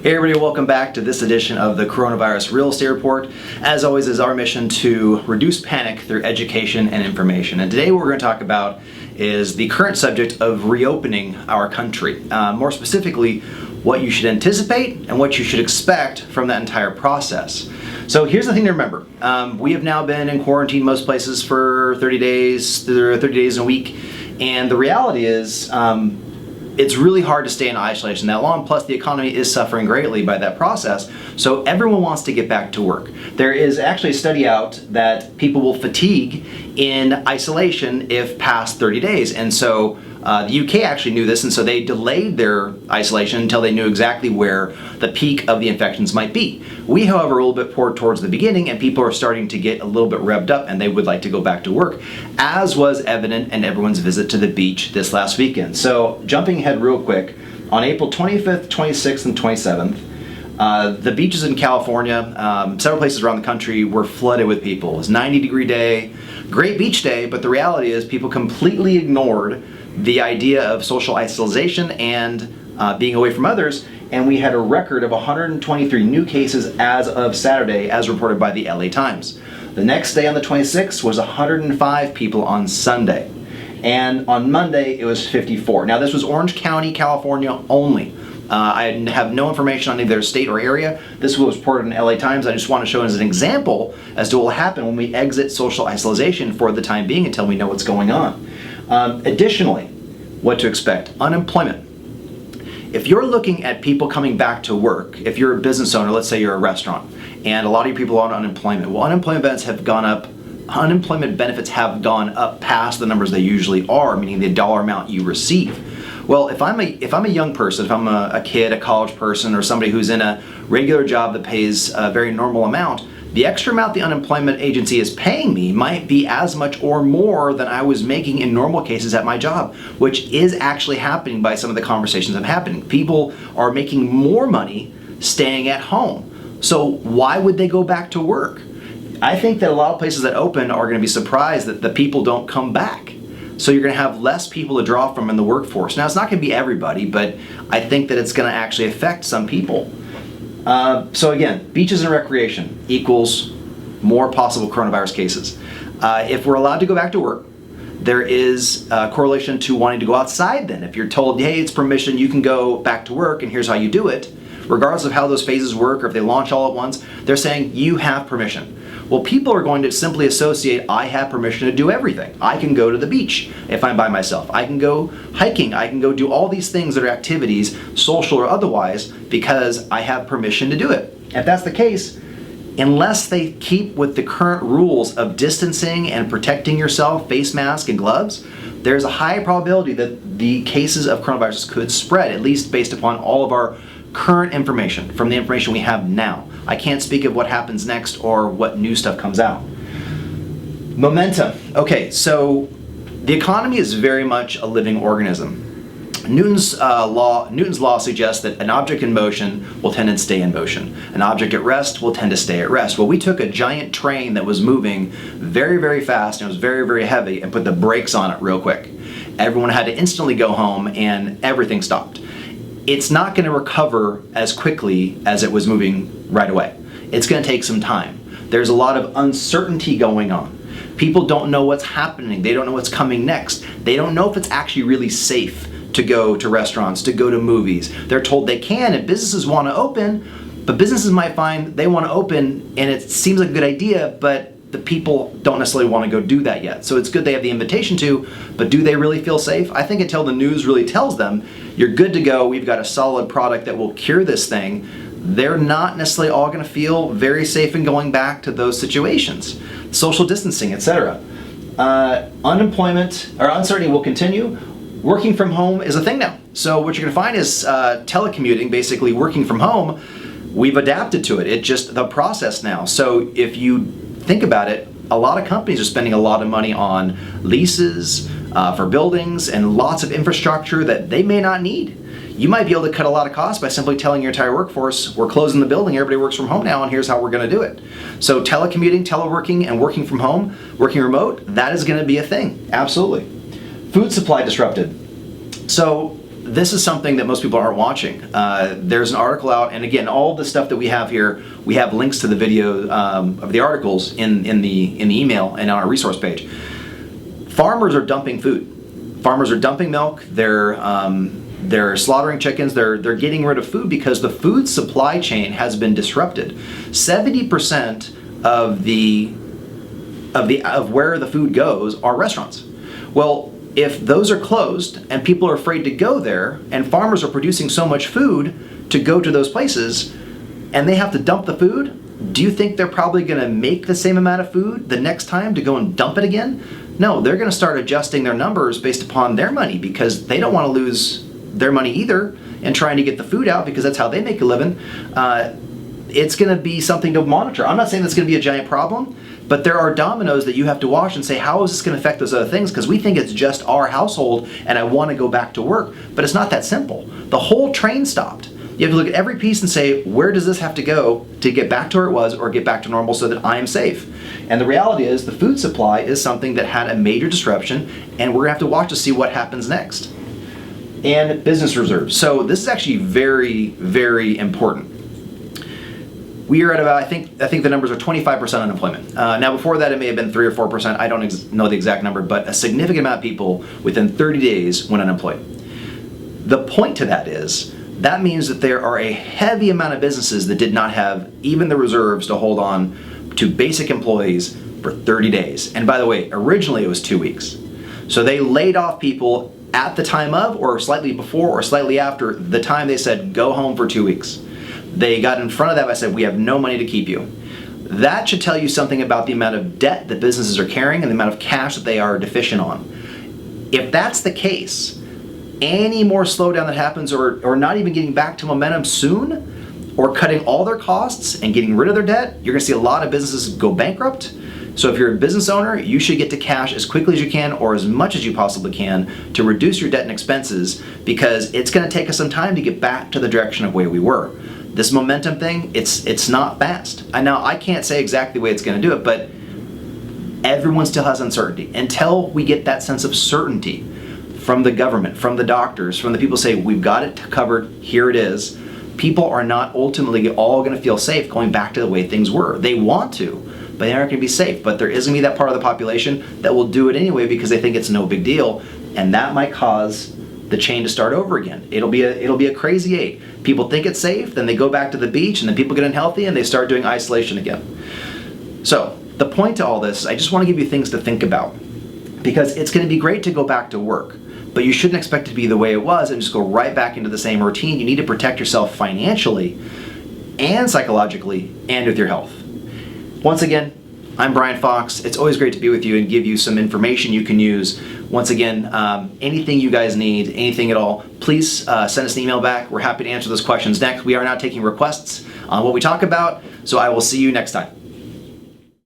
Hey everybody, welcome back to this edition of the Coronavirus Real Estate Report. As always, it's our mission to reduce panic through education and information. And today what we're going to talk about is the current subject of reopening our country. More specifically, what you should anticipate and what you should expect from that entire process. So here's the thing to remember. We have now been in quarantine most places for 30 days, 30 days a week. And the reality is, it's really hard to stay in isolation that long, plus the economy is suffering greatly by that process, so everyone wants to get back to work. There is actually a study out that people will fatigue in isolation if past 30 days, and so the UK actually knew this, and so they delayed their isolation until they knew exactly where the peak of the infections might be. We, however, are a little bit poor towards the beginning, and people are starting to get a little bit revved up, and they would like to go back to work, as was evident in everyone's visit to the beach this last weekend. So, jumping ahead real quick, on April 25th, 26th, and 27th, the beaches in California, several places around the country, were flooded with people. It was a 90-degree day, great beach day, but the reality is people completely ignored the idea of social isolation and being away from others, and we had a record of 123 new cases as of Saturday, as reported by the LA Times. The next day on the 26th was 105 people on Sunday, and on Monday it was 54. Now this was Orange County, California only. I have no information on either state or area. This was reported in the LA Times. I just want to show as an example as to what will happen when we exit social isolation for the time being until we know what's going on. Additionally, what to expect. Unemployment. If you're looking at people coming back to work, if you're a business owner, let's say you're a restaurant, and a lot of your people are on unemployment, well, unemployment benefits have gone up. Unemployment benefits have gone up past the numbers they usually are, meaning the dollar amount you receive. Well, if I'm a young person, if I'm a kid, a college person, or somebody who's in a regular job that pays a very normal amount, the extra amount the unemployment agency is paying me might be as much or more than I was making in normal cases at my job, which is actually happening by some of the conversations I'm having. People are making more money staying at home. So why would they go back to work? I think that a lot of places that open are going to be surprised that the people don't come back. So you're going to have less people to draw from in the workforce. Now, it's not going to be everybody, but I think that it's going to actually affect some people. So again, beaches and recreation equals more possible coronavirus cases. If we're allowed to go back to work, there is a correlation to wanting to go outside then. If you're told, hey, it's permission, you can go back to work and here's how you do it, regardless of how those phases work or if they launch all at once, they're saying you have permission. Well, people are going to simply associate, I have permission to do everything. I can go to the beach if I'm by myself. I can go hiking. I can go do all these things that are activities, social or otherwise, because I have permission to do it. If that's the case, unless they keep with the current rules of distancing and protecting yourself, face mask and gloves, there's a high probability that the cases of coronavirus could spread, at least based upon all of our current information, from the information we have now. I can't speak of what happens next or what new stuff comes out. Momentum. Okay, so the economy is very much a living organism. Newton's law suggests that an object in motion will tend to stay in motion. An object at rest will tend to stay at rest. Well, we took a giant train that was moving very, very fast and it was very, very heavy and put the brakes on it real quick. Everyone had to instantly go home and everything stopped. It's not going to recover as quickly as it was moving right away. It's going to take some time. There's a lot of uncertainty going on. People don't know what's happening. They don't know what's coming next. They don't know if it's actually really safe to go to restaurants, to go to movies. They're told they can and businesses want to open, but businesses might find they want to open and it seems like a good idea, but the people don't necessarily want to go do that yet. So it's good they have the invitation to, but do they really feel safe? I think until the news really tells them, you're good to go, we've got a solid product that will cure this thing, they're not necessarily all going to feel very safe in going back to those situations. Social distancing, etc. Unemployment or uncertainty will continue. Working from home is a thing now. So what you're going to find is telecommuting, basically working from home, we've adapted to it. It's just the process now. So if you think about it, a lot of companies are spending a lot of money on leases for buildings and lots of infrastructure that they may not need. You might be able to cut a lot of costs by simply telling your entire workforce, we're closing the building, everybody works from home now, and here's how we're going to do it. So telecommuting, teleworking, and working from home, working remote, that is going to be a thing, absolutely. Food supply disrupted. So this is something that most people aren't watching. There's an article out, and again, all the stuff that we have here, we have links to the video of the articles in the email and on our resource page. Farmers are dumping food. Farmers are dumping milk. They're slaughtering chickens. They're getting rid of food because the food supply chain has been disrupted. 70% of where the food goes are restaurants. Well, if those are closed and people are afraid to go there, and farmers are producing so much food to go to those places, and they have to dump the food, do you think they're probably going to make the same amount of food the next time to go and dump it again? No, they're going to start adjusting their numbers based upon their money, because they don't want to lose their money either and trying to get the food out, because that's how they make a living. It's going to be something to monitor. I'm not saying that's going to be a giant problem, but there are dominoes that you have to watch and say, how is this going to affect those other things? Because we think it's just our household and I want to go back to work. But it's not that simple. The whole train stopped. You have to look at every piece and say, where does this have to go to get back to where it was or get back to normal so that I am safe? And the reality is the food supply is something that had a major disruption, and we're going to have to watch to see what happens next. And business reserves. So this is actually very, very important. We are at about, I think the numbers are 25% unemployment. Now before that it may have been 3 or 4%, I don't know the exact number, but a significant amount of people within 30 days went unemployed. The point to that is, that means that there are a heavy amount of businesses that did not have even the reserves to hold on to basic employees for 30 days. And by the way, originally it was 2 weeks. So they laid off people at the time of, or slightly before, or slightly after the time they said, go home for 2 weeks. They got in front of that by saying, we have no money to keep you. That should tell you something about the amount of debt that businesses are carrying and the amount of cash that they are deficient on. If that's the case, any more slowdown that happens, or not even getting back to momentum soon, or cutting all their costs and getting rid of their debt, you're gonna see a lot of businesses go bankrupt. So if you're a business owner, you should get to cash as quickly as you can, or as much as you possibly can, to reduce your debt and expenses, because it's gonna take us some time to get back to the direction of where we were. This momentum thing, it's not fast. And now I can't say exactly the way it's going to do it, but everyone still has uncertainty. Until we get that sense of certainty from the government, from the doctors, from the people who say, we've got it covered, here it is, people are not ultimately all going to feel safe going back to the way things were. They want to, but they aren't going to be safe. But there is going to be that part of the population that will do it anyway because they think it's no big deal, and that might cause the chain to start over again. It'll be a crazy 8. People think it's safe, then they go back to the beach, and then people get unhealthy and they start doing isolation again. So the point to all this is I just want to give you things to think about, because it's going to be great to go back to work, but you shouldn't expect it to be the way it was and just go right back into the same routine. You need to protect yourself financially and psychologically and with your health. Once again, I'm Brian Fox. It's always great to be with you and give you some information you can use. Once again, anything you guys need, anything at all, please send us an email back. We're happy to answer those questions next. We are now taking requests on what we talk about, so I will see you next time.